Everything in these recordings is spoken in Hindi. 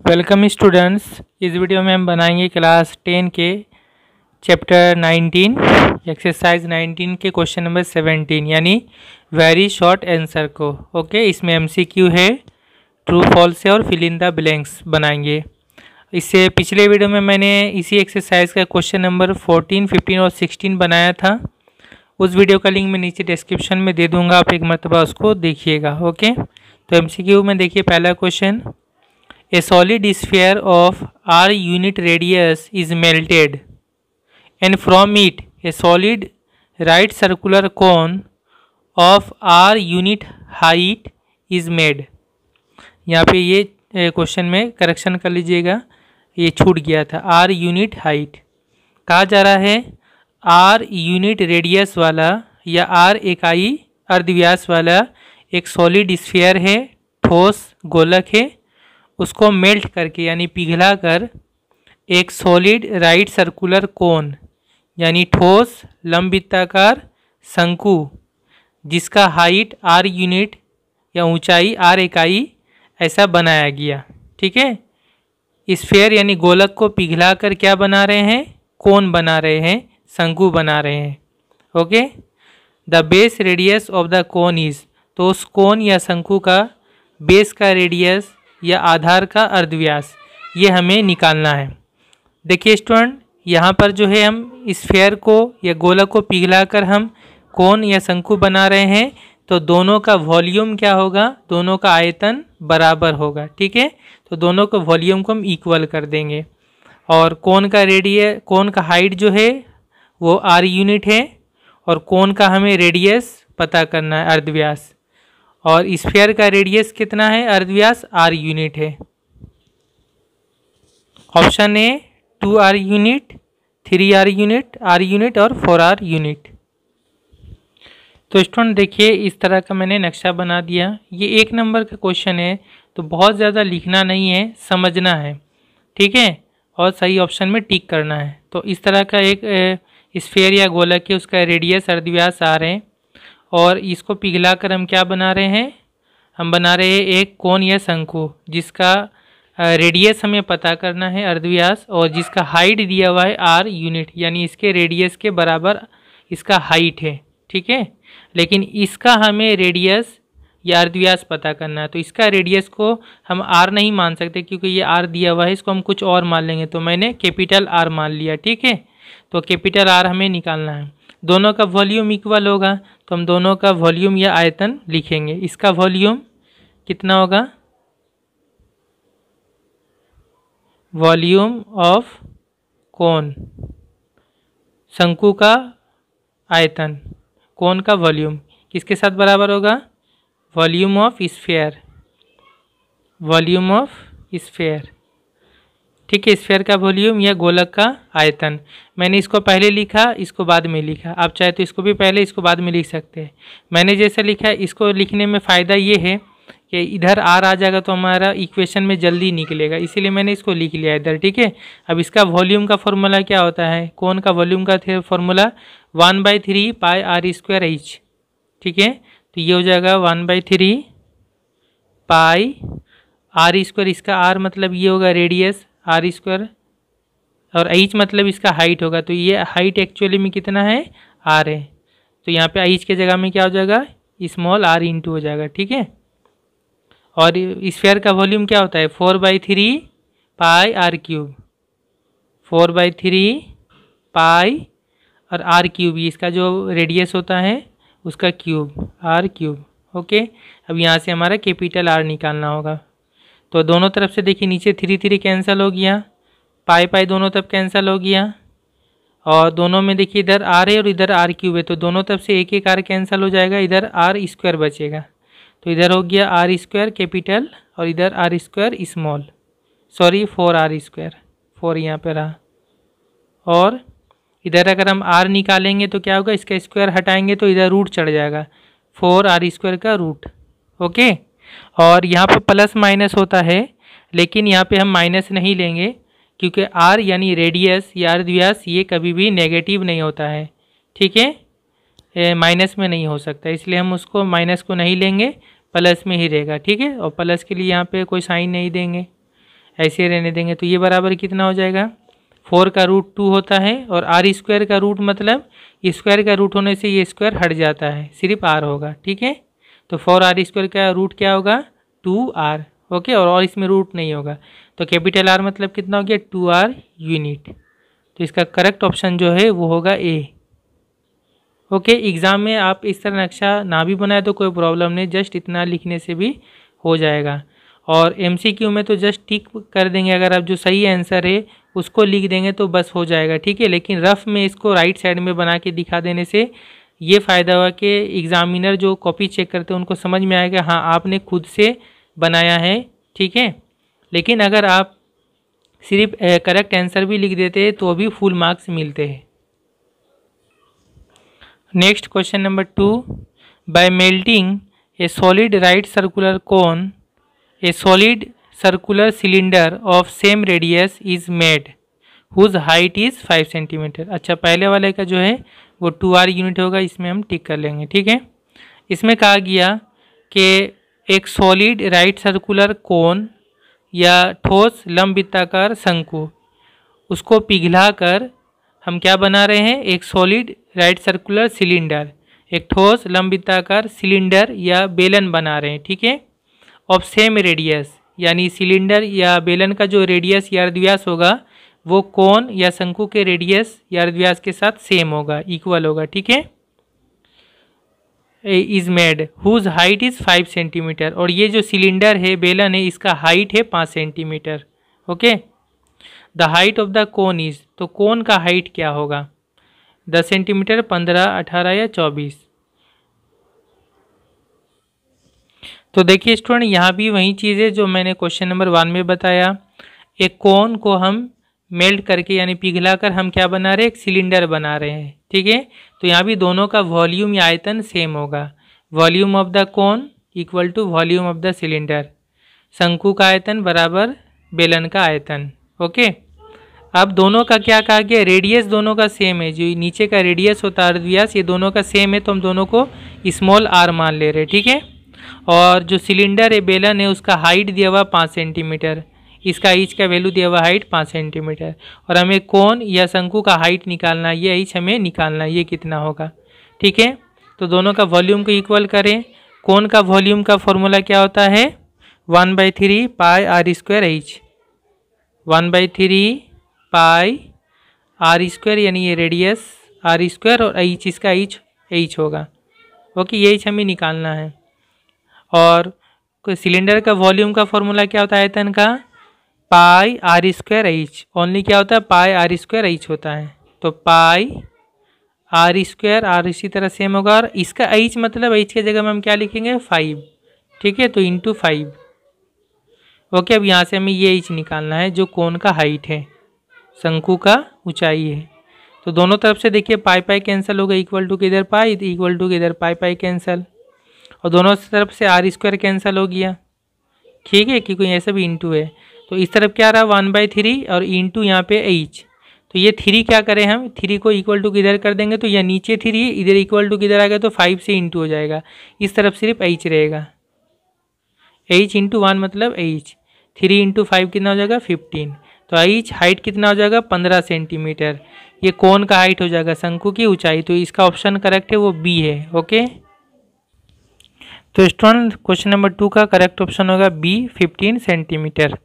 Welcome students. इस वीडियो में हम बनाएंगे क्लास 10 के चैप्टर 19 एक्सरसाइज 19 के क्वेश्चन नंबर 17 यानी वेरी शॉर्ट आंसर को। ओके, इसमें एमसीक्यू है, ट्रू फॉल्स है और फिल इन द ब्लैंक्स बनाएंगे। इससे पिछले वीडियो में मैंने इसी एक्सरसाइज का क्वेश्चन नंबर 14, 15 और 16 बनाया था। उस वीडियो का लिंक मैं नीचे डिस्क्रिप्शन में दे दूँगा, आप एक मरतबा उसको देखिएगा। ओके, तो एमसीक्यू में देखिए पहला question, A solid sphere of r unit radius is melted and from it a solid right circular cone of r unit height is made। यहाँ पे ये क्वेश्चन में करेक्शन कर लीजिएगा, ये छूट गया था। r यूनिट हाइट कहा जा रहा है, r यूनिट रेडियस वाला या r इकाई अर्धव्यास वाला एक सॉलिड स्फीयर है, ठोस गोलक है, उसको मेल्ट करके यानी पिघला कर एक सॉलिड राइट सर्कुलर कोन यानी ठोस लंबवृत्ताकार शंकु जिसका हाइट r यूनिट या ऊंचाई r इकाई ऐसा बनाया गया। ठीक है, स्फीयर यानी गोलक को पिघला कर क्या बना रहे हैं, कोन बना रहे हैं, शंकु बना रहे हैं। Okay, the base radius of the cone is, तो उस कोन या शंकु का बेस का रेडियस या आधार का अर्धव्यास ये हमें निकालना है। देखिए स्टूडेंट, यहाँ पर जो है हम स्फीयर को या गोलक को पिघलाकर हम कोन या शंकु बना रहे हैं, तो दोनों का वॉल्यूम क्या होगा, दोनों का आयतन बराबर होगा। ठीक है, तो दोनों को वॉल्यूम को हम इक्वल कर देंगे और कोन का हाइट जो है वो r यूनिट है और कोन का हमें रेडियस पता करना है, अर्धव्यास, और स्फीयर का रेडियस कितना है, अर्धव्यास r यूनिट है। Option A 2r unit, 3r unit, r unit और 4r यूनिट। तो स्टूडेंट देखिए इस तरह का मैंने नक्शा बना दिया। ये 1 नंबर का क्वेश्चन है, तो बहुत ज़्यादा लिखना नहीं है, समझना है। ठीक है, और सही ऑप्शन में टिक करना है। तो इस तरह का एक स्फीयर या गोलक है, उसका रेडियस अर्धव्यास r है और इसको पिघला कर हम क्या बना रहे हैं, हम बना रहे हैं एक कोन या शंकु जिसका रेडियस हमें पता करना है, अर्धव्यास, और जिसका हाइट दिया हुआ है r यूनिट यानी इसके रेडियस के बराबर इसका हाइट है। ठीक है, लेकिन इसका हमें रेडियस या अर्धव्यास पता करना है, तो इसका रेडियस को हम r नहीं मान सकते क्योंकि ये r दिया हुआ है, इसको हम कुछ और मान लेंगे, तो मैंने कैपिटल R मान लिया। ठीक है, तो कैपिटल R हमें निकालना है। दोनों का वॉल्यूम इक्वल होगा, तो हम दोनों का वॉल्यूम या आयतन लिखेंगे। इसका वॉल्यूम कितना होगा, वॉल्यूम ऑफ कोन, शंकु का आयतन, कोन का वॉल्यूम किसके साथ बराबर होगा, volume of sphere, volume of sphere. ठीक है, स्फीयर का वॉल्यूम या गोलक का आयतन। मैंने इसको पहले लिखा, इसको बाद में लिखा, आप चाहे तो इसको भी पहले इसको बाद में लिख सकते हैं। मैंने जैसे लिखा है, इसको लिखने में फ़ायदा ये है कि इधर r आ जाएगा तो हमारा इक्वेशन में जल्दी निकलेगा, इसीलिए मैंने इसको लिख लिया इधर। ठीक है, अब इसका वॉल्यूम का फॉर्मूला क्या होता है, कोन का वॉल्यूम का फॉर्मूला 1/3 पाई r²h। ठीक है, तो ये हो जाएगा 1/3 पाई r², इसका r मतलब ये होगा रेडियस r² और h मतलब इसका हाइट होगा, तो ये हाइट एक्चुअली में कितना है, r है, तो यहाँ पे h के जगह में क्या हो जाएगा, स्मॉल r इंटू हो जाएगा। ठीक है, और स्फीयर का वॉल्यूम क्या होता है, 4/3 पाई r³, 4/3 पाई और r³ इसका जो रेडियस होता है उसका क्यूब, r³। ओके, अब यहाँ से हमारा कैपिटल R निकालना होगा। तो दोनों तरफ से देखिए नीचे 3 कैंसिल हो गया, पाई पाई दोनों तरफ कैंसिल हो गया, और दोनों में देखिए इधर r है और इधर r³ है, तो दोनों तरफ से एक r कैंसिल हो जाएगा, इधर r² बचेगा, तो इधर हो गया r² कैपिटल और इधर r² स्मॉल, सॉरी 4r², 4 यहाँ पे रहा, और इधर अगर हम r निकालेंगे तो क्या होगा, इसका स्क्वायर हटाएंगे तो इधर रूट चढ़ जाएगा, 4r² का रूट। ओके, और यहाँ पे प्लस माइनस होता है, लेकिन यहाँ पे हम माइनस नहीं लेंगे क्योंकि r यानी रेडियस या अर्धव्यास ये कभी भी नेगेटिव नहीं होता है। ठीक है, माइनस में नहीं हो सकता, इसलिए हम उसको माइनस को नहीं लेंगे, प्लस में ही रहेगा। ठीक है, और प्लस के लिए यहाँ पे कोई साइन नहीं देंगे। ऐसे रहने देंगे तो ये बराबर कितना हो जाएगा, 4 का रूट 2 होता है और आर स्क्वायर का रूट मतलब स्क्वायर का रूट होने से ये स्क्वायर हट जाता है, सिर्फ आर होगा। ठीक है, तो 4r स्क्वायर का रूट क्या होगा 2r। ओके, और इसमें रूट नहीं होगा तो कैपिटल आर मतलब कितना हो गया 2r यूनिट। तो इसका करेक्ट ऑप्शन जो है वो होगा ए। ओके, एग्ज़ाम में आप इस तरह नक्शा ना भी बनाए तो कोई प्रॉब्लम नहीं, जस्ट इतना लिखने से भी हो जाएगा। और एमसीक्यू में तो जस्ट टिक कर देंगे, अगर आप जो सही आंसर है उसको लिख देंगे तो बस हो जाएगा। ठीक है, लेकिन रफ में इसको राइट साइड में बना के दिखा देने से ये फ़ायदा हुआ कि एग्ज़ामिनर जो कॉपी चेक करते हैं उनको समझ में आएगा हाँ आपने खुद से बनाया है। ठीक है, लेकिन अगर आप सिर्फ करेक्ट आंसर भी लिख देते हैं तो भी फुल मार्क्स मिलते हैं। Next question number 2, by melting a solid right circular cone a solid circular cylinder of same radius is made whose height is 5 centimetre. अच्छा, पहले वाले का जो है वो 2r यूनिट होगा, इसमें हम टिक कर लेंगे। ठीक है, इसमें कहा गया कि एक सॉलिड राइट सर्कुलर कोन या ठोस लंबवृत्ताकार शंकु, उसको पिघलाकर हम क्या बना रहे हैं, एक सॉलिड राइट सर्कुलर सिलेंडर, एक ठोस लंबवृत्ताकार सिलेंडर या बेलन बना रहे हैं। ठीक है, ऑफ सेम रेडियस, यानी सिलेंडर या बेलन का जो रेडियस या अर्धव्यास होगा वो कोन या शंकु के रेडियस या अर्धव्यास के साथ सेम होगा, इक्वल होगा। ठीक है, is made whose height is 5 centimetre, और ये जो सिलेंडर है बेलन है इसका हाइट है 5 centimetre. Okay, the height of the cone is, तो कोन का हाइट क्या होगा 10 सेंटीमीटर, 15, 18 या 24। तो देखिए स्टूडेंट, यहाँ भी वही चीज़ है जो मैंने क्वेश्चन नंबर 1 में बताया। एक कोन को हम मेल्ट करके यानी पिघलाकर हम क्या बना रहे हैं, एक सिलेंडर बना रहे हैं। ठीक है, तो यहाँ भी दोनों का वॉल्यूम या आयतन सेम होगा, volume of the cone equal to volume of the cylinder, शंकु का आयतन बराबर बेलन का आयतन। ओके, अब दोनों का क्या कहा गया, रेडियस दोनों का सेम है, जो नीचे का रेडियस होता है अर्धव्यास ये दोनों का सेम है, तो हम दोनों को स्मॉल r मान ले रहे हैं। ठीक है, और जो सिलेंडर है बेलन है उसका हाइट दिया हुआ 5 सेंटीमीटर, इसका एच का वैल्यू दिया हुआ हाइट 5 सेंटीमीटर, और हमें कोन या शंकु का हाइट निकालना है, ये एच हमें निकालना है, ये कितना होगा। ठीक है, तो दोनों का वॉल्यूम को इक्वल करें। कोन का वॉल्यूम का फॉर्मूला क्या होता है 1/3 पाई r स्क्वायर एच, 1/3 पाई r स्क्वायर, यानी ये रेडियस r स्क्वायर और एच, इसका एच होगा। ओके, ये एच हमें निकालना है। और सिलेंडर का वॉल्यूम का फॉर्मूला क्या होता है आयतन का, पाई r स्क्वायर एच, ओनली क्या होता है पाई r स्क्वायर एच होता है, तो पाई r स्क्वायर, r इसी तरह सेम होगा, और इसका एच मतलब एच के जगह में हम क्या लिखेंगे 5। ठीक है, तो इंटू 5। ओके, अब यहाँ से हमें ये एच निकालना है जो कोन का हाइट है, शंकु का ऊंचाई है। तो दोनों तरफ से देखिए पाई पाई कैंसिल हो गया, इक्वल टू किधर पाई, इक्वल टू किधर पाई पाई कैंसिल, और दोनों तरफ से r स्क्वायर कैंसिल हो गया। ठीक है, क्योंकि ऐसा भी इंटू है, तो इस तरफ क्या रहा 1/3 और इंटू यहाँ पे h, तो ये 3 क्या करें हम 3 को इक्वल टू किधर कर देंगे, तो यह नीचे 3 इधर इक्वल टू किधर आ गया, तो 5 से इंटू हो जाएगा, इस तरफ सिर्फ h रहेगा, h इंटू 1 मतलब h, 3 इंटू 5 कितना हो जाएगा 15, तो h हाइट कितना हो जाएगा 15 सेंटीमीटर, ये कोन का हाइट हो जाएगा, शंकु की ऊंचाई, तो इसका ऑप्शन करेक्ट है वो बी है। ओके, तो स्टूडेंट क्वेश्चन नंबर 2 का करेक्ट ऑप्शन होगा B 15 centimetre.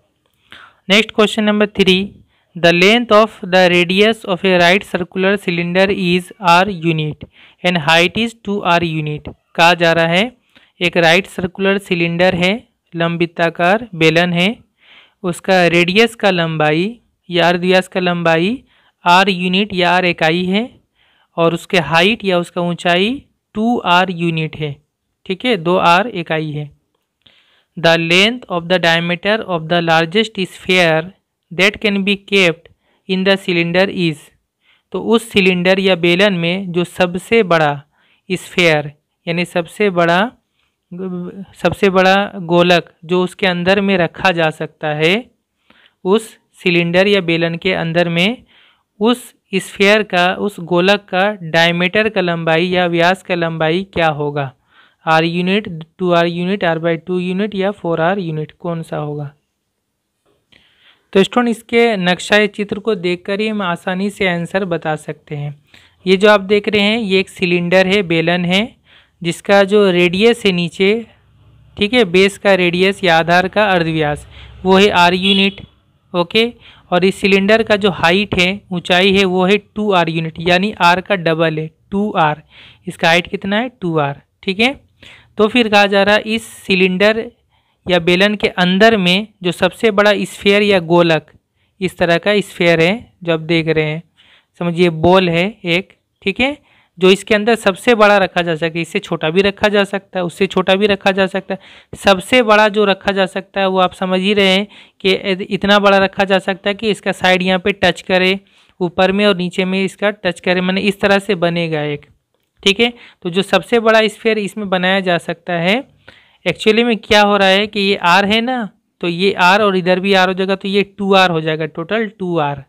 Next question number 3, the length of the radius of a right circular cylinder is r unit and height is 2r unit. कहा जा रहा है एक राइट सर्कुलर सिलेंडर है, लंबवृत्ताकार बेलन है, उसका रेडियस का लंबाई या अर्धव्यास का लंबाई r यूनिट या r इकाई है, और उसके हाइट या उसका ऊंचाई 2r यूनिट है। ठीक है, 2r इकाई है। The length of the diameter of the largest sphere that can be kept in the cylinder is, तो उस सिलेंडर या बेलन में जो सबसे बड़ा स्फीयर यानी सबसे बड़ा गोलक जो उसके अंदर में रखा जा सकता है, उस सिलेंडर या बेलन के अंदर में उस स्फीयर का, उस गोलक का डायमीटर का लंबाई या व्यास का लंबाई क्या होगा, r unit, 2r unit, r/2 unit या 4r यूनिट, कौन सा होगा। तो स्टूडेंट इसके नक्शा चित्र को देखकर ही हम आसानी से आंसर बता सकते हैं। ये जो आप देख रहे हैं ये एक सिलेंडर है, बेलन है, जिसका जो रेडियस है नीचे, ठीक है, बेस का रेडियस या आधार का अर्धव्यास वो है आर यूनिट। ओके, और इस सिलेंडर का जो हाइट है, ऊंचाई है, वो है 2r यूनिट, यानी r का डबल है 2r। इसका हाइट कितना है 2r, ठीक है। तो फिर कहा जा रहा है इस सिलेंडर या बेलन के अंदर में जो सबसे बड़ा स्फीयर या गोलक, इस तरह का स्फीयर है जो आप देख रहे हैं, समझिए बॉल है एक, ठीक है, जो इसके अंदर सबसे बड़ा रखा जा सकता है। इससे छोटा भी रखा जा सकता है, उससे छोटा भी रखा जा सकता है। सबसे बड़ा जो रखा जा सकता है वो आप समझ ही रहे हैं कि इतना बड़ा रखा जा सकता है कि इसका साइड यहाँ पे टच करे ऊपर में और नीचे में इसका टच करे, माने इस तरह से बनेगा एक, ठीक है। तो जो सबसे बड़ा स्फीयर इसमें बनाया जा सकता है, एक्चुअली में क्या हो रहा है कि ये आर है ना, तो ये आर और इधर भी आर हो जाएगा, तो ये 2r हो जाएगा, टोटल 2r।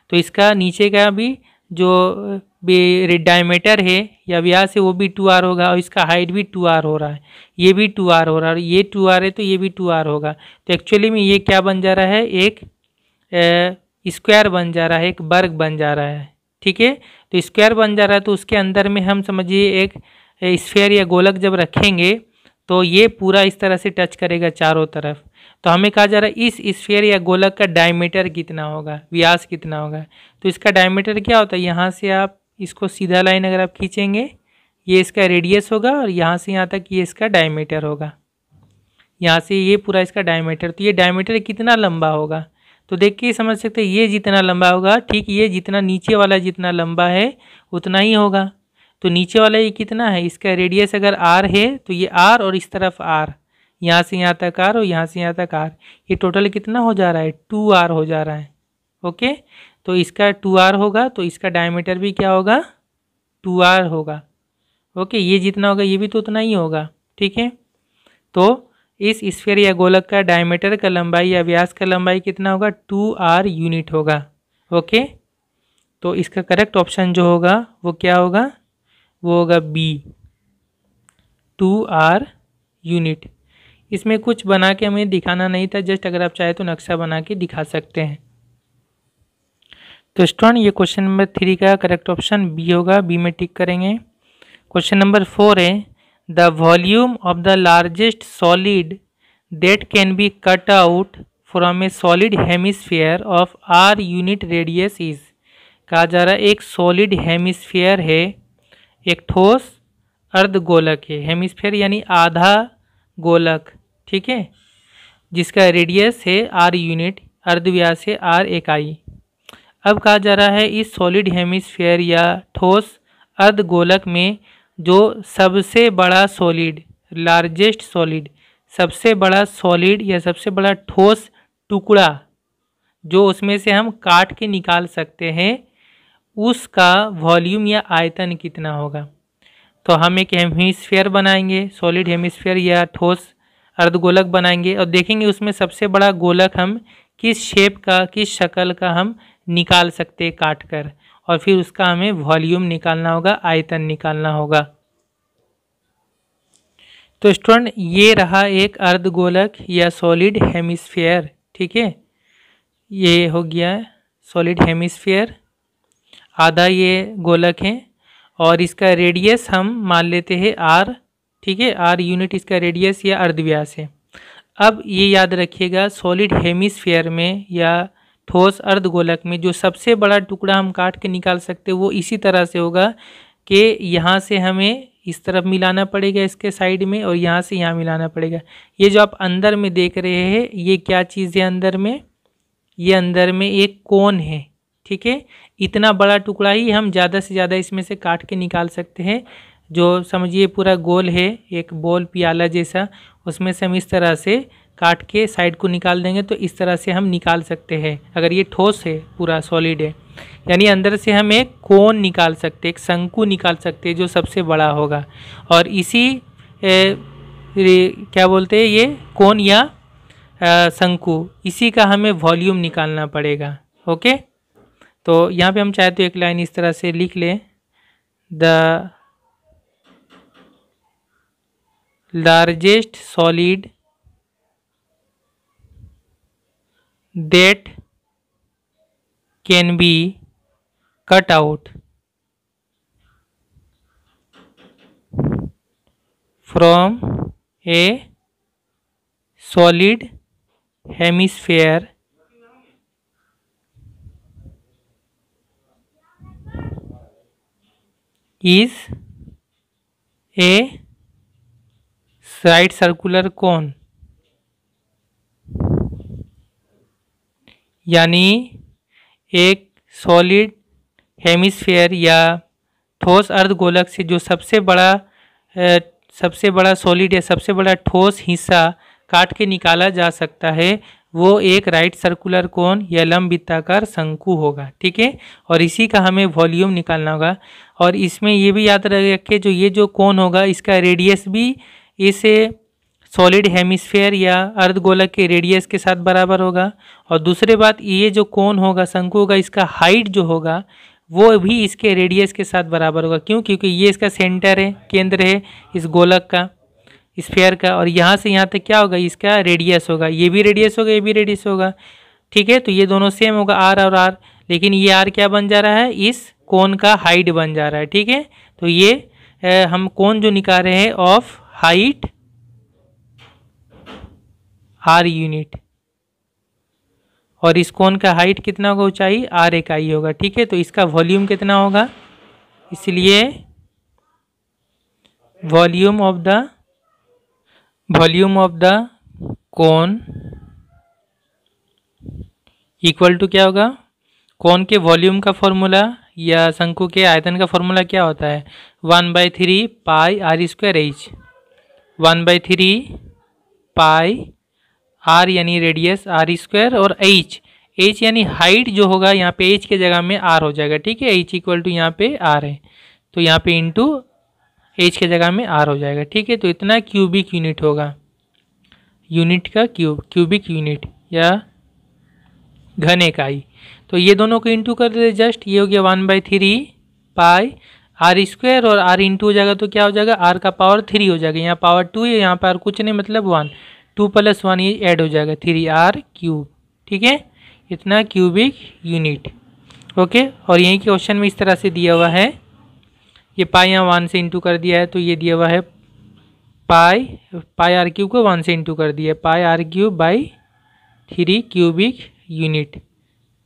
तो इसका नीचे का भी जो डायमीटर है या व्यास है वो भी 2r होगा, और इसका हाइट भी 2r हो रहा है, ये भी 2r हो रहा है, और ये 2r है तो ये भी 2r होगा। तो एक्चुअली में ये क्या बन जा रहा है, एक स्क्वायर बन जा रहा है, एक वर्ग बन जा रहा है, ठीक है। तो स्क्वायर बन जा रहा है, तो उसके अंदर में हम समझिए एक स्फीयर या गोलक जब रखेंगे तो ये पूरा इस तरह से टच करेगा चारों तरफ। तो हमें कहा जा रहा है इस स्फीयर या गोलक का डायमीटर कितना होगा, व्यास कितना होगा। तो इसका डायमीटर क्या होता है, यहाँ से आप इसको सीधा लाइन अगर आप खींचेंगे, ये इसका रेडियस होगा, और यहाँ से यहाँ तक ये इसका डायमीटर होगा, यहाँ से ये पूरा इसका डायमीटर। तो ये डायमीटर कितना लंबा होगा, तो देख के समझ सकते हैं ये जितना लंबा होगा, ठीक, ये जितना नीचे वाला जितना लंबा है उतना ही होगा। तो नीचे वाला ये कितना है, इसका रेडियस अगर r है तो ये r और इस तरफ r, यहाँ से यहाँ तक r और यहाँ से यहाँ तक r, ये टोटल कितना हो जा रहा है 2r हो जा रहा है। ओके, तो इसका 2r होगा, तो इसका डायमीटर भी क्या होगा 2r होगा। ओके, ये जितना होगा ये भी तो उतना ही होगा, ठीक है। तो इस स्फीयर या गोलक का डायमीटर का लंबाई या व्यास का लंबाई कितना होगा 2r यूनिट होगा। ओके, तो इसका करेक्ट ऑप्शन जो होगा वो क्या होगा, वो होगा बी 2r यूनिट। इसमें कुछ बना के हमें दिखाना नहीं था, जस्ट अगर आप चाहे तो नक्शा बना के दिखा सकते हैं। तो स्टूडेंट ये क्वेश्चन नंबर 3 का करेक्ट ऑप्शन बी होगा, बी में टिक करेंगे। क्वेश्चन नंबर 4 है the volume of the largest solid that can be cut out from a solid hemisphere of r unit radius is. कहा जा रहा है एक सॉलिड हेमिस्फीयर है, एक ठोस अर्धगोलक है, हेमिस्फीयर यानी आधा गोलक, ठीक है, जिसका रेडियस है r यूनिट, अर्धव्यास है r इकाई। अब कहा जा रहा है इस सॉलिड हेमिस्फीयर या ठोस अर्धगोलक में जो सबसे बड़ा सॉलिड, लार्जेस्ट सॉलिड, सबसे बड़ा सॉलिड या सबसे बड़ा ठोस टुकड़ा जो उसमें से हम काट के निकाल सकते हैं, उसका वॉल्यूम या आयतन कितना होगा। तो हम एक हेमिस्फीयर बनाएंगे, सॉलिड हेमिस्फीयर या ठोस अर्धगोलक बनाएंगे, और देखेंगे उसमें सबसे बड़ा गोलक हम किस शेप का, किस शक्ल का हम निकाल सकते हैं काट कर, और फिर उसका हमें वॉल्यूम निकालना होगा, आयतन निकालना होगा। तो स्टूडेंट ये रहा एक अर्धगोलक या सॉलिड हेमिस्फीयर, ठीक है, ये हो गया सॉलिड हेमिस्फीयर, आधा ये गोलक है, और इसका रेडियस हम मान लेते हैं r, ठीक है, r यूनिट इसका रेडियस या अर्धव्यास है। अब ये याद रखिएगा सॉलिड हेमिस्फीयर में या ठोस अर्धगोलक में जो सबसे बड़ा टुकड़ा हम काट के निकाल सकते हैं वो इसी तरह से होगा कि यहाँ से हमें इस तरफ मिलाना पड़ेगा इसके साइड में, और यहाँ से यहाँ मिलाना पड़ेगा। ये जो आप अंदर में देख रहे हैं ये क्या चीज़ है अंदर में, ये अंदर में एक कोन है, ठीक है। इतना बड़ा टुकड़ा ही हम ज़्यादा से ज़्यादा इसमें से काट के निकाल सकते हैं। जो समझिए पूरा गोल है एक बॉल प्याला जैसा, उसमें से हम इस तरह से काट के साइड को निकाल देंगे, तो इस तरह से हम निकाल सकते हैं। अगर ये ठोस है पूरा सॉलिड है, यानी अंदर से हम एक कोन निकाल सकते हैं, एक शंकु निकाल सकते हैं जो सबसे बड़ा होगा, और इसी क्या बोलते हैं ये कोन या शंकु, इसी का हमें वॉल्यूम निकालना पड़ेगा। ओके, तो यहाँ पे हम चाहे तो एक लाइन इस तरह से लिख लें, the largest solid that can be cut out from a solid hemisphere is a right circular cone। यानी एक सॉलिड हेमिस्फेयर या ठोस अर्धगोलक से जो सबसे बड़ा सॉलिड या सबसे बड़ा ठोस हिस्सा काट के निकाला जा सकता है वो एक राइट सर्कुलर कोन या लंबवृत्ताकार शंकु होगा। ठीक है, और इसी का हमें वॉल्यूम निकालना होगा। और इसमें ये भी याद रखें जो ये जो कोन होगा इसका रेडियस भी इस सॉलिड हेमिस्फेयर या अर्धगोलक के रेडियस के साथ बराबर होगा। और दूसरी बात, ये जो कोन होगा शंकु होगा इसका हाइट जो होगा वो भी इसके रेडियस के साथ बराबर होगा। क्यों? क्योंकि ये इसका सेंटर है, केंद्र है इस गोलक का, स्फीयर का, और यहाँ से यहाँ तक क्या होगा इसका रेडियस होगा। ये भी रेडियस होगा, ये भी रेडियस होगा। ठीक है, तो ये दोनों सेम होगा आर और आर, लेकिन ये आर क्या बन जा रहा है, इस कोन का हाइट बन जा रहा है। ठीक है, तो ये हम कोन जो निकाल रहे हैं ऑफ हाइट आर यूनिट, और इस कोन का हाइट कितना होगा, ऊंचाई आर इकाई होगा। ठीक है, तो इसका वॉल्यूम कितना होगा, इसलिए volume of the cone equal to क्या होगा, कोन के वॉल्यूम का फॉर्मूला या शंकु के आयतन का फॉर्मूला क्या होता है, 1/3 pi r square h. 1/3 pi r यानी रेडियस आर स्क्वायर, और एच यानी हाइट जो होगा यहाँ पे एच के जगह में आर हो जाएगा। ठीक है, एच इक्वल टू यहाँ पे आर है, तो यहाँ पे इंटू एच के जगह में आर हो जाएगा। ठीक है, तो इतना क्यूबिक यूनिट होगा, यूनिट का क्यूबिक यूनिट या घन इकाई। तो ये दोनों को इंटू कर दे जस्ट, ये हो गया 1/3 पाई आर स्क्वायर, और आर इंटू हो जाएगा तो क्या हो जाएगा, आर का पावर 3 हो जाएगा। यहाँ पावर 2 है, यहाँ पर कुछ नहीं मतलब 1, 2 + 1 ये ऐड हो जाएगा 3r क्यूब। ठीक है, इतना क्यूबिक यूनिट। ओके, और यही क्वेश्चन में इस तरह से दिया हुआ है, ये पाई यहाँ 1 से इंटू कर दिया है, तो ये दिया हुआ है पाई आर क्यूब को 1 से इंटू कर दिया, pi r cube by 3 cubic unit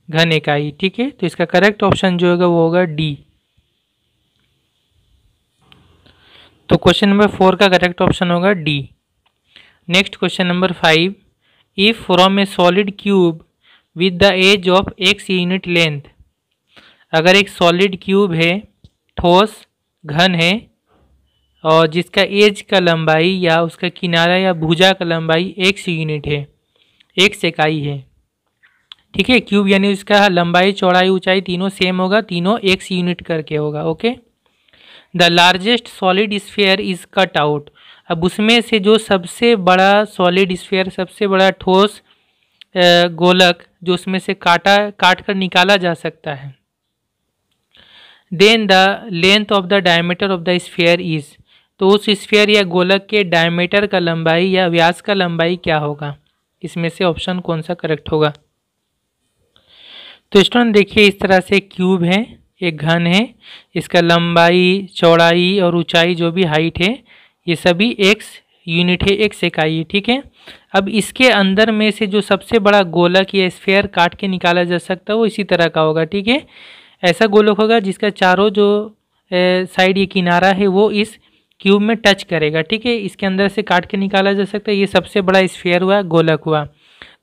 घन इकाई। ठीक है, तो इसका करेक्ट ऑप्शन जो होगा वो होगा डी। तो क्वेश्चन नंबर 4 का करेक्ट ऑप्शन होगा D. Next question number 5, if from a solid cube with the edge of x unit length, अगर एक सॉलिड क्यूब है, ठोस घन है, और जिसका एज का लंबाई या उसका किनारा या भुजा का लंबाई x यूनिट है, x इकाई है। ठीक है, क्यूब यानी उसका लंबाई चौड़ाई ऊंचाई तीनों सेम होगा, तीनों x यूनिट करके होगा। Okay, the largest solid sphere is cut out, अब उसमें से जो सबसे बड़ा सॉलिड स्फीयर, सबसे बड़ा ठोस गोलक जो उसमें से काट कर निकाला जा सकता है, then the length of the diameter of the sphere is, तो उस स्फीयर या गोलक के डायमीटर का लंबाई या व्यास का लंबाई क्या होगा, इसमें से ऑप्शन कौन सा करेक्ट होगा। तो स्टूडेंट देखिए, इस तरह से क्यूब है, एक घन है, इसका लंबाई चौड़ाई और ऊंचाई जो भी हाइट है ये सभी x यूनिट है, x इकाई है। ठीक है, अब इसके अंदर में से जो सबसे बड़ा गोलक या स्फीयर काट के निकाला जा सकता है वो इसी तरह का होगा। ठीक है, ऐसा गोलक होगा जिसका चारों जो साइड ये किनारा है वो इस क्यूब में टच करेगा। ठीक है, इसके अंदर से काट के निकाला जा सकता है, ये सबसे बड़ा स्फीयर हुआ, गोलक हुआ।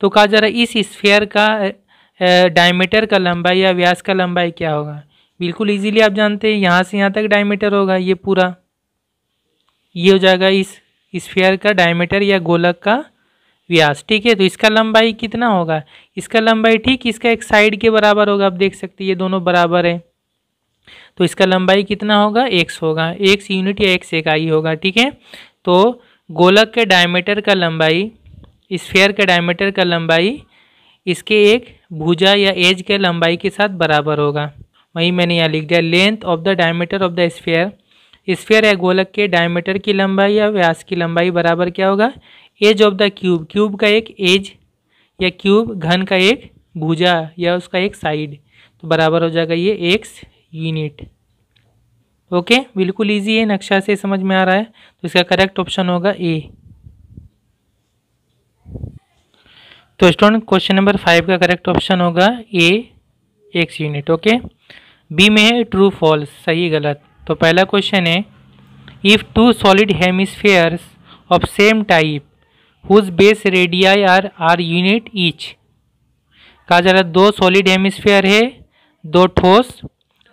तो कहा जा रहा है इस स्फीयर का डायमीटर का लंबाई या व्यास का लंबाई क्या होगा। बिल्कुल इजीली आप जानते हैं, यहाँ से यहाँ तक डायमीटर होगा, ये पूरा ये हो जाएगा इस स्फीयर का डायमीटर या गोलक का व्यास। ठीक है, तो इसका लंबाई कितना होगा, इसका लंबाई ठीक इसका एक साइड के बराबर होगा। आप देख सकते हैं ये दोनों बराबर है, तो इसका लंबाई कितना होगा, x होगा, x यूनिट या x इकाई होगा। ठीक है, तो गोलक के डायमीटर का लंबाई, स्फीयर के डायमीटर का लंबाई इसके एक भुजा या एज के लंबाई के साथ बराबर होगा। वही मैंने यहाँ लिख दिया, length of the diameter of the sphere, sphere या गोलक के डायमीटर की लंबाई या व्यास की लंबाई बराबर क्या होगा, edge of the cube, cube का एक एज या क्यूब घन का एक भुजा या उसका एक साइड, तो बराबर हो जाएगा ये x यूनिट। ओके, बिल्कुल इजी है, नक्शा से समझ में आ रहा है, तो इसका करेक्ट ऑप्शन होगा ए। तो स्टूडेंट क्वेश्चन नंबर 5 का करेक्ट ऑप्शन होगा ए, x यूनिट। ओके, बी में है ट्रू फॉल्स, सही गलत। तो पहला क्वेश्चन है if two solid hemispheres of same type whose base radii r unit each. कहा जा रहा है दो सॉलिड हेमिस्फेयर है, दो ठोस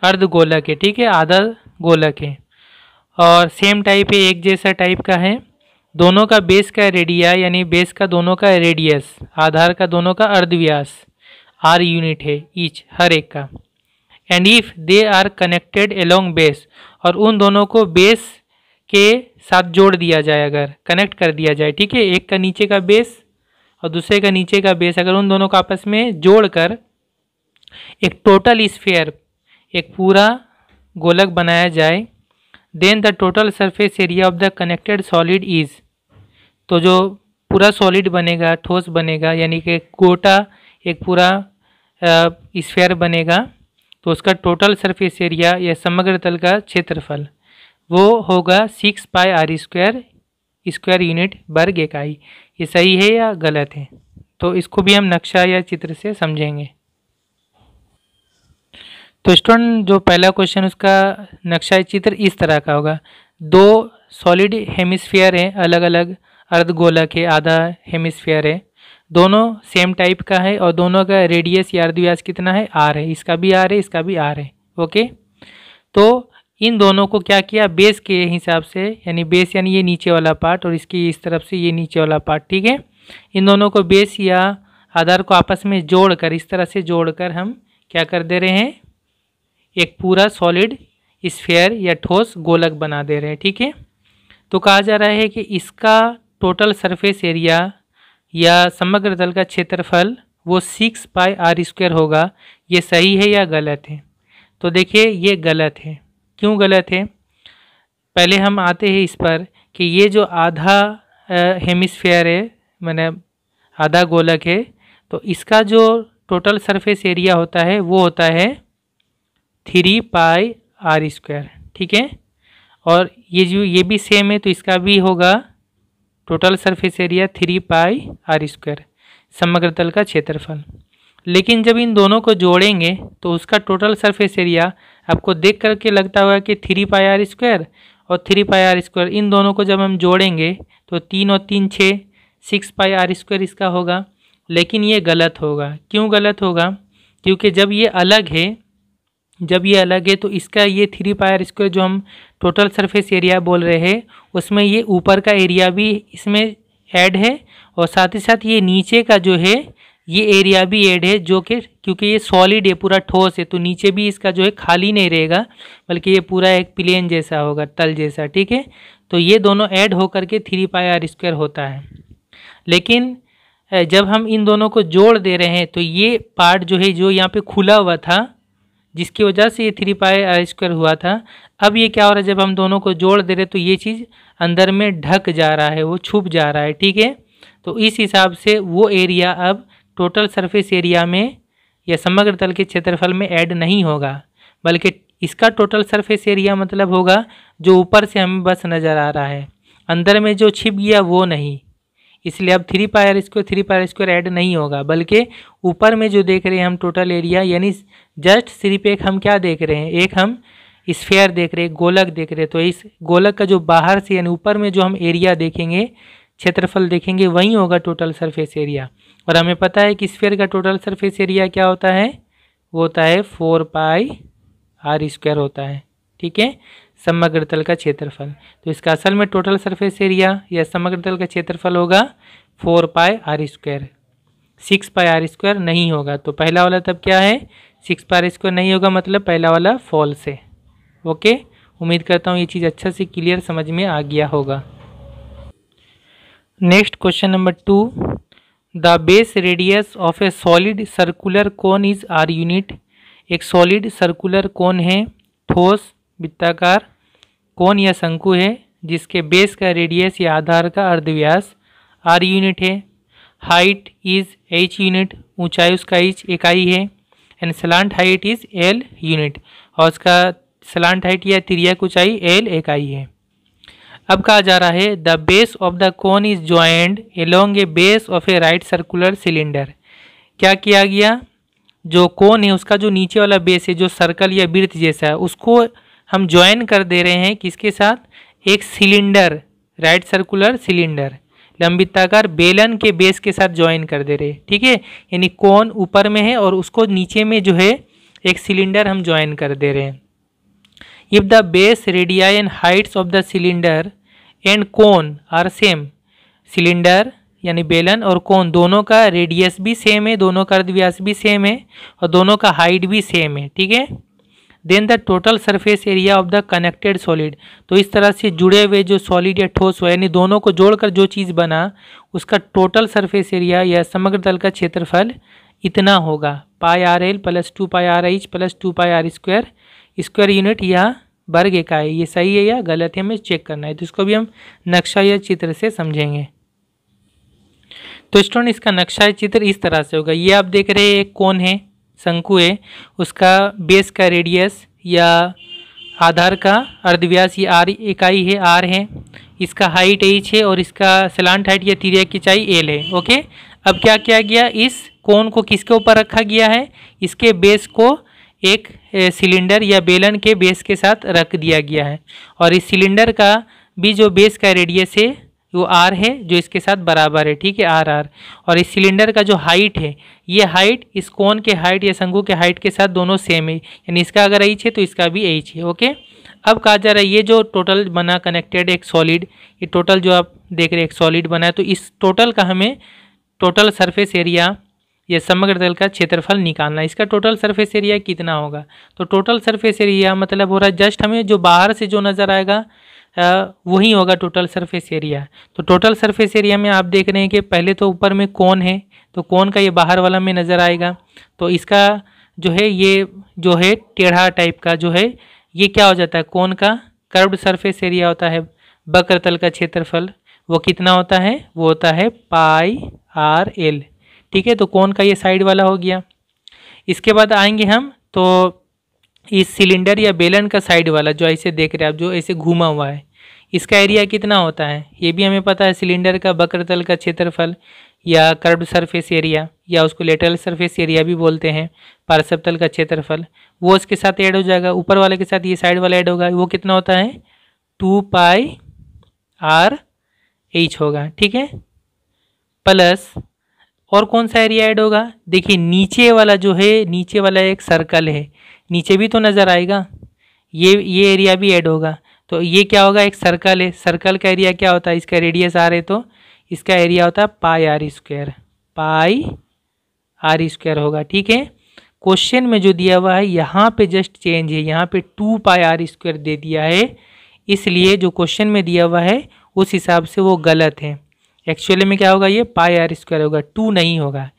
अर्धगोलक है, ठीक है, आधा गोलक है और सेम टाइप है, एक जैसा टाइप का है। दोनों का बेस का रेडिया यानी बेस का दोनों का रेडियस, आधार का दोनों का अर्धव्यास आर यूनिट है ईच, हर एक का। And if they are connected along base, और उन दोनों को बेस के साथ जोड़ दिया जाए, अगर कनेक्ट कर दिया जाए, ठीक है, एक का नीचे का बेस और दूसरे का नीचे का बेस, अगर उन दोनों को आपस में जोड़कर एक टोटल स्फीयर, एक पूरा गोलक बनाया जाए, then the total surface area of the connected solid is. तो जो पूरा सॉलिड बनेगा, ठोस बनेगा, यानी कि गोटा एक पूरा स्फीयर बनेगा, तो उसका टोटल सरफेस एरिया या समग्र तल का क्षेत्रफल वो होगा 6 पाई आर स्क्वायर यूनिट वर्ग इकाई। ये सही है या गलत है? तो इसको भी हम नक्शा या चित्र से समझेंगे। तो स्टूडेंट जो पहला क्वेश्चन उसका नक्शा या चित्र इस तरह का होगा। दो सॉलिड हेमिस्फीयर हैं, अलग अलग अर्धगोलक है, आधा हेमिस्फीयर है, दोनों सेम टाइप का है और दोनों का रेडियस या अर्धव्यास कितना है, आर है। इसका भी आर है, इसका भी आर है। ओके, तो इन दोनों को क्या किया, बेस के हिसाब से, यानी बेस यानी ये नीचे वाला पार्ट और इसकी इस तरफ से ये नीचे वाला पार्ट, ठीक है, इन दोनों को बेस या आधार को आपस में जोड़कर, इस तरह से जोड़कर हम क्या कर दे रहे हैं, एक पूरा सॉलिड स्फीयर या ठोस गोलक बना दे रहे हैं, ठीक है। तो कहा जा रहा है कि इसका टोटल सरफेस एरिया या समग्र तल का क्षेत्रफल वो 6 पाई आर स्क्वायर होगा। ये सही है या गलत है? तो देखिए ये गलत है। क्यों गलत है? पहले हम आते हैं इस पर कि ये जो आधा हेमिस्फीयर है, मैंने आधा गोलक है, तो इसका जो टोटल सरफेस एरिया होता है वो होता है 3 पाई आर स्क्वायर, ठीक है। और ये जो ये भी सेम है, तो इसका भी होगा total surface area 3 pi r square, समग्र तल का क्षेत्रफल। लेकिन जब इन दोनों को जोड़ेंगे तो उसका टोटल सरफेस एरिया आपको देख करके लगता होगा कि 3 पाई आर स्क्वायर और 3 पाई आर स्क्वायर, इन दोनों को जब हम जोड़ेंगे तो 3 और 3 6, 6 पाई आर स्क्वायर इसका होगा। लेकिन ये गलत होगा। क्यों गलत होगा? क्योंकि जब ये अलग है, तो इसका ये 3 पाई आर स्क्वायर जो हम टोटल सरफेस एरिया बोल रहे हैं, उसमें ये ऊपर का एरिया भी इसमें ऐड है और साथ ही साथ ये नीचे का जो है ये एरिया भी ऐड है, जो कि क्योंकि ये सॉलिड है, पूरा ठोस है, तो नीचे भी इसका जो है खाली नहीं रहेगा, बल्कि ये पूरा एक प्लेन जैसा होगा, तल जैसा, ठीक है। तो ये दोनों ऐड होकर के 3 पाई आर स्क्वायर होता है। लेकिन जब हम इन दोनों को जोड़ दे रहे हैं तो ये पार्ट जो है, जो यहाँ पे खुला हुआ था, जिसकी वजह से ये 3 पाई आर स्क्वायर हुआ था, अब ये क्या हो रहा है, जब हम दोनों को जोड़ दे रहे तो ये चीज़ अंदर में ढक जा रहा है, वो छुप जा रहा है, ठीक है। तो इस हिसाब से वो एरिया अब टोटल सरफेस एरिया में या समग्र तल के क्षेत्रफल में ऐड नहीं होगा, बल्कि इसका टोटल सरफेस एरिया मतलब होगा जो ऊपर से हमें बस नज़र आ रहा है, अंदर में जो छिप गया वो नहीं। इसलिए अब 3 पाई आर स्क्वायर ऐड नहीं होगा, बल्कि ऊपर में जो देख रहे हैं हम टोटल एरिया, यानी जस्ट सिर्फ एक हम क्या देख रहे हैं, एक हम स्फीयर देख रहे हैं, गोलक देख रहे हैं। तो इस गोलक का जो बाहर से यानी ऊपर में जो हम एरिया देखेंगे, क्षेत्रफल देखेंगे, वही होगा टोटल सरफेस एरिया। और हमें पता है कि स्फीयर का टोटल सरफेस एरिया क्या होता है, वो होता है 4 पाई आर स्क्वायर होता है, ठीक है, समग्र तल का क्षेत्रफल। तो इसका असल में टोटल सरफेस एरिया या समग्र तल का क्षेत्रफल होगा 4 pi r square, 6 pi r square नहीं होगा। तो पहला वाला तब क्या है, 6 पाई आर स्क्वायर नहीं होगा, मतलब पहला वाला फॉल्स है। ओके, उम्मीद करता हूँ ये चीज़ अच्छा से क्लियर समझ में आ गया होगा। Next question number 2, the base radius of a solid circular cone is r unit. एक सॉलिड सर्कुलर कोन है, ठोस वृत्ताकार कोन या शंकु है, जिसके बेस का रेडियस या आधार का अर्धव्यास आर यूनिट है। हाइट इज h यूनिट, ऊंचाई उसका h इकाई है, and slant height is l unit, और उसका स्लांट हाइट या तिर्यक ऊंचाई l इकाई है। अब कहा जा रहा है the base of the cone is joint along A base of a right circular cylinder. क्या किया गया, जो कोन है उसका जो नीचे वाला बेस है, जो सर्कल या वृत्त जैसा है, उसको हम ज्वाइन कर दे रहे हैं किसके साथ, एक सिलेंडर, राइट सर्कुलर सिलेंडर, लंबिताकार बेलन के बेस के साथ ज्वाइन कर दे रहे हैं। ठीक है, यानी कोन ऊपर में है और उसको नीचे में जो है एक सिलेंडर हम ज्वाइन कर दे रहे हैं। If the base radii and heights of the cylinder and cone are same, cylinder यानी बेलन और कोन दोनों का रेडियस भी सेम है, दोनों का अर्धव्यास भी सेम है और दोनों का हाइट भी सेम है। ठीक है, then the total surface area of the connected solid, तो इस तरह से जुड़े हुए जो सॉलिड या ठोस हुआ यानी दोनों को जोड़कर जो चीज़ बना उसका टोटल सरफेस एरिया या समग्र तल का क्षेत्रफल इतना होगा, pi r l plus 2 pi r h plus 2 pi r square, square unit या वर्ग इकाई। ये सही है या गलत है हमें चेक करना है, तो इसको भी हम नक्शा या चित्र से समझेंगे। तो स्टूडेंट इसका नक्शा या चित्र इस तरह से होगा। ये आप देख रहे हैं एक कोन है, शंकु है, उसका बेस का रेडियस या आधार का अर्धव्यास ये आर इकाई है, आर है, इसका हाइट h है और इसका स्लांट हाइट या तिर्यक की ऊंचाई l है। ओके, अब क्या किया गया, इस कोन को किसके ऊपर रखा गया है, इसके बेस को एक सिलेंडर या बेलन के बेस के साथ रख दिया गया है, और इस सिलेंडर का भी जो बेस का रेडियस है वो आर है जो इसके साथ बराबर है। ठीक है, आर आर, और इस सिलेंडर का जो हाइट है ये हाइट इस कोन के हाइट या शंकु के हाइट के साथ दोनों सेम है, यानी इसका अगर h है तो इसका भी h है। ओके, अब कहा जा रहा है ये जो टोटल बना कनेक्टेड एक सॉलिड, ये टोटल जो आप देख रहे हैं एक सॉलिड बना है, तो इस टोटल का हमें टोटल सरफेस एरिया या समग्र तल का क्षेत्रफल निकालना है। इसका टोटल सरफेस एरिया कितना होगा, तो टोटल सरफेस एरिया मतलब हो रहा है जस्ट हमें जो बाहर से जो नज़र आएगा वही होगा टोटल सरफेस एरिया। तो टोटल सरफेस एरिया में आप देख रहे हैं कि पहले तो ऊपर में कोन है, तो कोन का ये बाहर वाला में नज़र आएगा, तो इसका जो है ये जो है टेढ़ा टाइप का जो है ये क्या हो जाता है, कोन का कर्व्ड सरफेस एरिया होता है, वक्र तल का क्षेत्रफल वो कितना होता है, वो होता है पाई आर एल। ठीक है, तो कोन का ये साइड वाला हो गया। इसके बाद आएंगे हम तो इस सिलेंडर या बेलन का साइड वाला जो ऐसे देख रहे हैं आप, जो ऐसे घूमा हुआ है, इसका एरिया कितना होता है ये भी हमें पता है, सिलेंडर का वक्र तल का क्षेत्रफल या कर्व्ड सरफेस एरिया या उसको लेटरल सरफेस एरिया भी बोलते हैं, पार्श्व तल का क्षेत्रफल, वो इसके साथ ऐड हो जाएगा, ऊपर वाले के साथ ये साइड वाला ऐड होगा, वो कितना होता है 2 पाई आर एच होगा। ठीक है, प्लस और कौन सा एरिया ऐड होगा, देखिए नीचे वाला जो है, नीचे वाला एक सर्कल है, नीचे भी तो नज़र आएगा, ये एरिया भी ऐड होगा, तो ये क्या होगा, एक सर्कल है, सर्कल का एरिया क्या होता है, इसका रेडियस आर है तो इसका एरिया होता है pi r square, pi r square होगा। ठीक है, क्वेश्चन में जो दिया हुआ है यहाँ पे जस्ट चेंज है, यहाँ पे 2 पाई आर स्क्वायर दे दिया है, इसलिए जो क्वेश्चन में दिया हुआ है उस हिसाब से वो गलत है। एक्चुअली में क्या होगा, ये पाई आर स्क्वायर होगा, 2 नहीं होगा।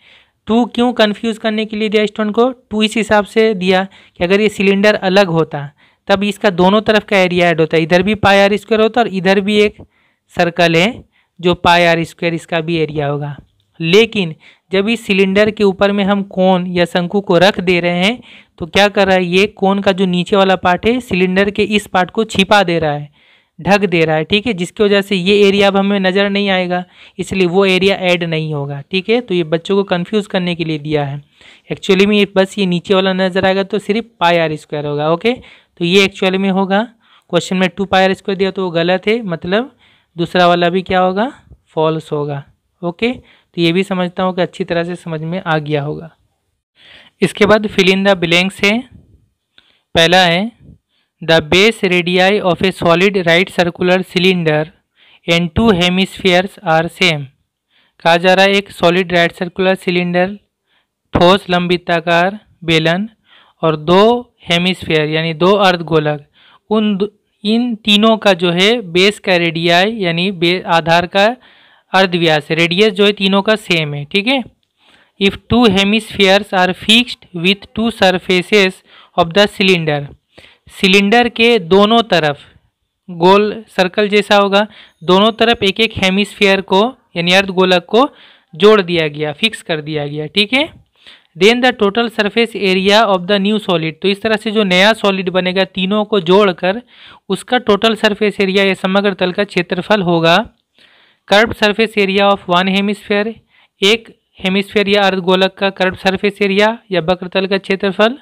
2 क्यों कंफ्यूज करने के लिए दिया स्टूडेंट को, 2 इस हिसाब से दिया कि अगर ये सिलेंडर अलग होता तब इसका दोनों तरफ का एरिया ऐड होता है, इधर भी पाई आर स्क्वायर होता और इधर भी एक सर्कल है जो पाई आर स्क्वायर इसका भी एरिया होगा। लेकिन जब इस सिलेंडर के ऊपर में हम कोन या शंकु को रख दे रहे हैं तो क्या कर रहा है, ये कोन का जो नीचे वाला पार्ट है सिलेंडर के इस पार्ट को छिपा दे रहा है, ढक दे रहा है। ठीक है, जिसकी वजह से ये एरिया अब हमें नज़र नहीं आएगा, इसलिए वो एरिया ऐड नहीं होगा। ठीक है, तो ये बच्चों को कंफ्यूज करने के लिए दिया है। एक्चुअली में बस ये नीचे वाला नज़र आएगा तो सिर्फ पाई आर स्क्वायर होगा। ओके, तो ये एक्चुअली में होगा, क्वेश्चन में 2 पाई आर स्क्वायर दिया तो वो गलत है, मतलब दूसरा वाला भी क्या होगा, फॉल्स होगा। ओके, तो ये भी समझता हूँ कि अच्छी तरह से समझ में आ गया होगा। इसके बाद फिल इन द ब्लैंक्स है। पहला है the base radii of a solid right circular cylinder and 2 hemispheres are same. कहा जा रहा है एक सॉलिड राइट सर्कुलर सिलेंडर, ठोस लंबिताकार बेलन और 2 हेमिस्फीयर यानी 2 अर्धगोलक, इन तीनों का जो है बेस का रेडियाई यानी आधार का अर्धव्यास, रेडियस जो है तीनों का सेम है। ठीक है, if 2 hemispheres are fixed with 2 surfaces of the cylinder, cylinder के दोनों तरफ गोल सर्कल जैसा होगा, दोनों तरफ एक एक हेमिस्फीयर को यानी अर्धगोलक को जोड़ दिया गया, फिक्स कर दिया गया, ठीक है। Then the total surface area of the new solid, तो इस तरह से जो नया सॉलिड बनेगा तीनों को जोड़कर उसका टोटल सरफेस एरिया या समग्र तल का क्षेत्रफल होगा। Curve surface area of one hemisphere, एक हेमिस्फेयर या अर्धगोलक का कर्व सरफेस एरिया या वक्रतल का क्षेत्रफल,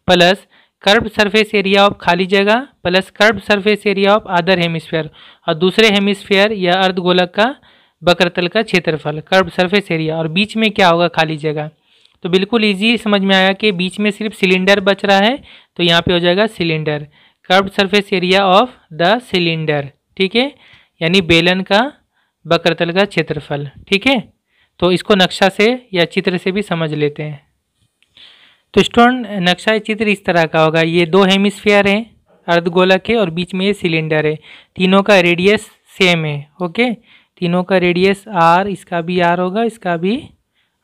plus curve surface area of खाली जगह plus curve surface area of other hemisphere, और दूसरे हेमिस्फेयर या अर्धगोलक का वक्रतल का क्षेत्रफल, कर्व सरफेस एरिया, और बीच में क्या होगा, खाली जगह। तो बिल्कुल इजी समझ में आया कि बीच में सिर्फ सिलेंडर बच रहा है, तो यहाँ पे हो जाएगा cylinder, curve surface area of the cylinder, ठीक है, यानी बेलन का वक्रतल का क्षेत्रफल, ठीक है। तो इसको नक्शा से या चित्र से भी समझ लेते हैं। तो स्टूडेंट नक्शा चित्र इस तरह का होगा, ये दो हेमिस्फीयर हैं अर्धगोलक है और बीच में ये सिलेंडर है, तीनों का रेडियस सेम है, ओके, तीनों का रेडियस आर, इसका भी आर होगा, इसका भी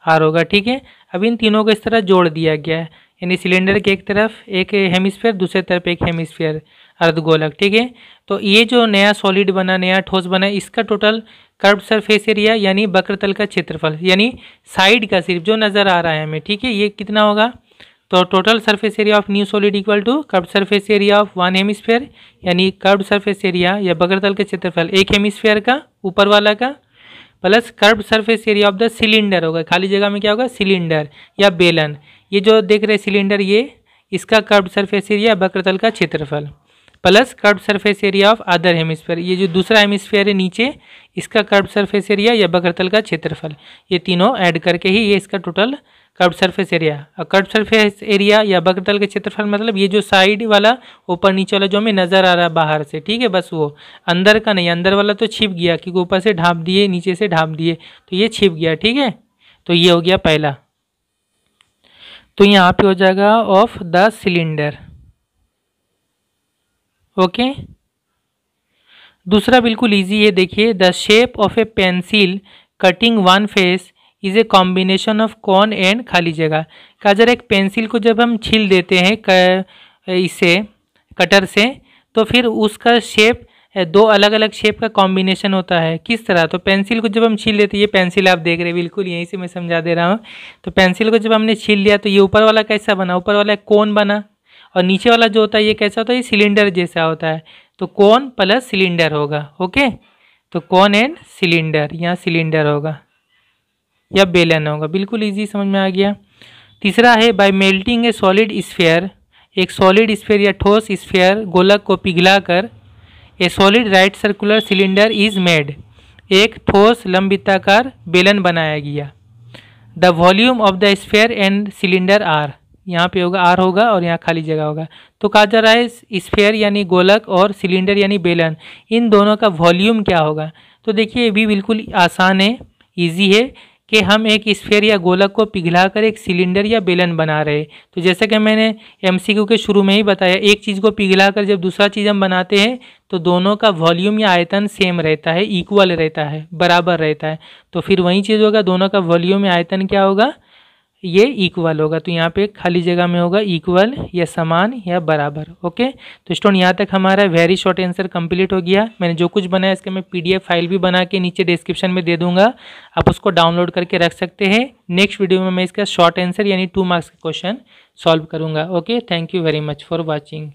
आर होगा, ठीक है। अब इन तीनों को इस तरह जोड़ दिया गया है, यानी सिलेंडर के एक तरफ एक हेमिस्फीयर, दूसरे तरफ एक हेमिस्फीयर अर्धगोलक, ठीक है। तो ये जो नया सॉलिड बना, नया ठोस बना, इसका टोटल कर्व सरफेस एरिया यानी वक्रतल का क्षेत्रफल, यानी साइड का सिर्फ जो नज़र आ रहा है हमें, ठीक है, ये कितना होगा, तो total surface area of new solid equal to curve surface area of one hemisphere, यानी कर्व सरफेस एरिया या वक्रतल का क्षेत्रफल एक हेमिस्फीयर का ऊपर वाला का, plus curve surface area of the cylinder होगा, खाली जगह में क्या होगा, सिलेंडर या बेलन, ये जो देख रहे सिलेंडर, ये इसका कर्व सरफेस एरिया वक्रतल का क्षेत्रफल, plus curve surface area of other hemisphere, ये जो दूसरा हेमिस्फीयर है नीचे, इसका कर्व सरफेस एरिया या वक्रतल का क्षेत्रफल, ये तीनों ऐड करके ही ये इसका टोटल कर्व सरफेस एरिया। और कर्व सरफेस एरिया या वक्रतल के क्षेत्रफल मतलब ये जो साइड वाला ऊपर नीचे वाला जो हमें नज़र आ रहा है बाहर से, ठीक है, बस वो अंदर का नहीं, अंदर वाला तो छिप गया क्योंकि ऊपर से ढाँप दिए, नीचे से ढाँप दिए, तो ये छिप गया, ठीक है। तो ये हो गया पहला, तो यहाँ पे हो जाएगा ऑफ द सिलेंडर, ओके। दूसरा बिल्कुल इजी है, देखिए, the shape of a pencil cutting one face is a combination of cone and खाली जगह। का जरा एक पेंसिल को जब हम छील देते हैं इससे कटर से, तो फिर उसका शेप दो अलग अलग शेप का कॉम्बिनेशन होता है, किस तरह, तो पेंसिल को जब हम छील लेते हैं, ये पेंसिल आप देख रहे हैं, बिल्कुल यहीं से मैं समझा दे रहा हूँ। तो पेंसिल को जब हमने छील लिया तो ये ऊपर वाला कैसा बना, ऊपर वाला कोन बना, और नीचे वाला जो होता है ये कैसा होता है, ये सिलेंडर जैसा होता है, तो कोन प्लस सिलेंडर होगा, ओके। तो कोन एंड सिलेंडर, यहाँ सिलेंडर होगा या बेलन होगा, बिल्कुल इजी समझ में आ गया। तीसरा है by melting a solid sphere, एक सॉलिड स्फीयर या ठोस स्फीयर गोलक को पिघलाकर a solid right circular cylinder is made, एक ठोस लंबवृत्ताकार बेलन बनाया गया। The volume of the sphere and cylinder are, यहाँ पे होगा आर होगा और यहाँ खाली जगह होगा, तो कहा जा रहा है स्फीयर यानी गोलक और सिलेंडर यानी बेलन, इन दोनों का वॉल्यूम क्या होगा। तो देखिए ये भी बिल्कुल आसान है, इजी है कि हम एक स्फीयर या गोलक को पिघलाकर एक सिलेंडर या बेलन बना रहे हैं। तो जैसे कि मैंने एमसीक्यू के शुरू में ही बताया, एक चीज़ को पिघलाकर जब दूसरा चीज़ हम बनाते हैं तो दोनों का वॉल्यूम या आयतन सेम रहता है, इक्वल रहता है, बराबर रहता है, तो फिर वही चीज़ होगा, दोनों का वॉल्यूम या आयतन क्या होगा, ये इक्वल होगा। तो यहाँ पे खाली जगह में होगा इक्वल या समान या बराबर, ओके। तो स्टूडेंट यहाँ तक हमारा वेरी शॉर्ट आंसर कंप्लीट हो गया। मैंने जो कुछ बनाया इसका मैं पीडीएफ फाइल भी बना के नीचे डिस्क्रिप्शन में दे दूंगा, आप उसको डाउनलोड करके रख सकते हैं। नेक्स्ट वीडियो में मैं इसका शॉर्ट आंसर यानी 2 मार्क्स का क्वेश्चन सॉल्व करूँगा, okay. Thank you very much for watching.